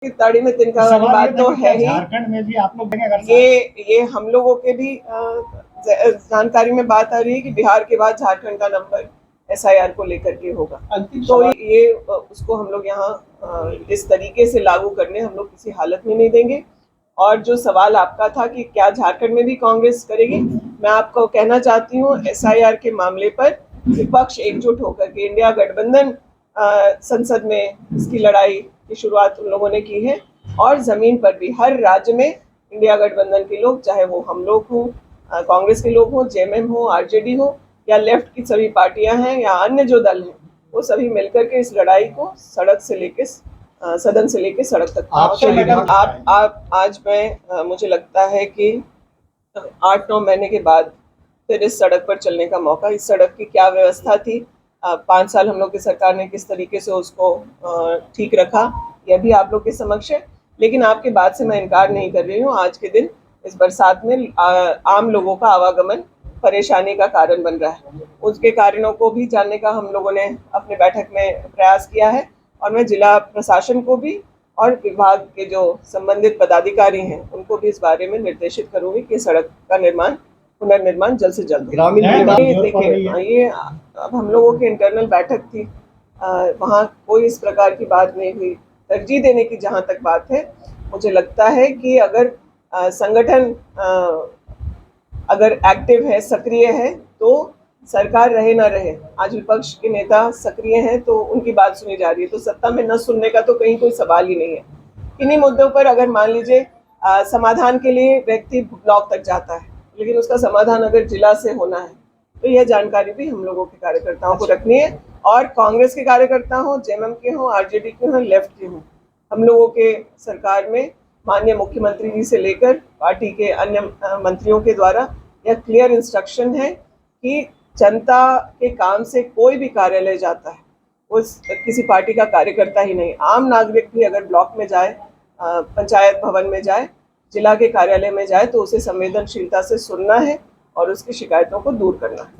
ताड़ी में तिनका वाली बात तो है ही। झारखंड में भी आप लोग ये हम लोगों के भी जानकारी में बात आ रही है कि बिहार के बाद झारखंड का नंबर एसआईआर को लेकर के होगा। तो ये उसको हम लोग यहाँ इस तरीके से लागू करने हम लोग किसी हालत में नहीं देंगे। और जो सवाल आपका था कि क्या झारखंड में भी कांग्रेस करेगी, मैं आपको कहना चाहती हूँ एसआईआर के मामले पर विपक्ष एकजुट होकर के इंडिया गठबंधन संसद में इसकी लड़ाई की शुरुआत उन लोगों ने की है। और जमीन पर भी हर राज्य में इंडिया गठबंधन के लोग, चाहे वो हम लोग हों, कांग्रेस के लोग हों, जेएमएम हो, आरजेडी हो या लेफ्ट की सभी पार्टियां हैं या अन्य जो दल हैं, वो सभी मिलकर के इस लड़ाई को सड़क से लेके सदन से लेके सड़क तक आप आज मैं मुझे लगता है कि 8-9 महीने के बाद फिर इस सड़क पर चलने का मौका। इस सड़क की क्या व्यवस्था थी, 5 साल हम लोग की सरकार ने किस तरीके से उसको ठीक रखा, यह भी आप लोग के समक्ष है। लेकिन आपकी बात से मैं इनकार नहीं कर रही हूँ। आज के दिन इस बरसात में आम लोगों का आवागमन परेशानी का कारण बन रहा है। उसके कारणों को भी जानने का हम लोगों ने अपने बैठक में प्रयास किया है। और मैं जिला प्रशासन को भी और विभाग के जो संबंधित पदाधिकारी हैं उनको भी इस बारे में निर्देशित करूंगी कि सड़क का पुनर्निर्माण जल्द से जल्द। देखिए, ये अब हम लोगों की इंटरनल बैठक थी, वहाँ कोई इस प्रकार की बात नहीं हुई। तरजीह देने की जहाँ तक बात है, मुझे लगता है कि अगर संगठन अगर एक्टिव है, सक्रिय है, तो सरकार रहे ना रहे, आज विपक्ष के नेता सक्रिय हैं तो उनकी बात सुनी जा रही है, तो सत्ता में न सुनने का तो कहीं कोई सवाल ही नहीं है। इन्हीं मुद्दों पर अगर मान लीजिए समाधान के लिए व्यक्ति ब्लॉक तक जाता है, लेकिन उसका समाधान अगर जिला से होना है, तो यह जानकारी भी हम लोगों के कार्यकर्ताओं को रखनी है। और कांग्रेस के कार्यकर्ता हो, जेएमएम के हों, आरजेडी के हों, लेफ्ट के हों, हम लोगों के सरकार में माननीय मुख्यमंत्री जी से लेकर पार्टी के अन्य मंत्रियों के द्वारा यह क्लियर इंस्ट्रक्शन है कि जनता के काम से कोई भी कार्यालय जाता है उस किसी पार्टी का कार्यकर्ता ही नहीं, आम नागरिक भी अगर ब्लॉक में जाए, पंचायत भवन में जाए, जिला के कार्यालय में जाए, तो उसे संवेदनशीलता से सुनना है और उसकी शिकायतों को दूर करना है।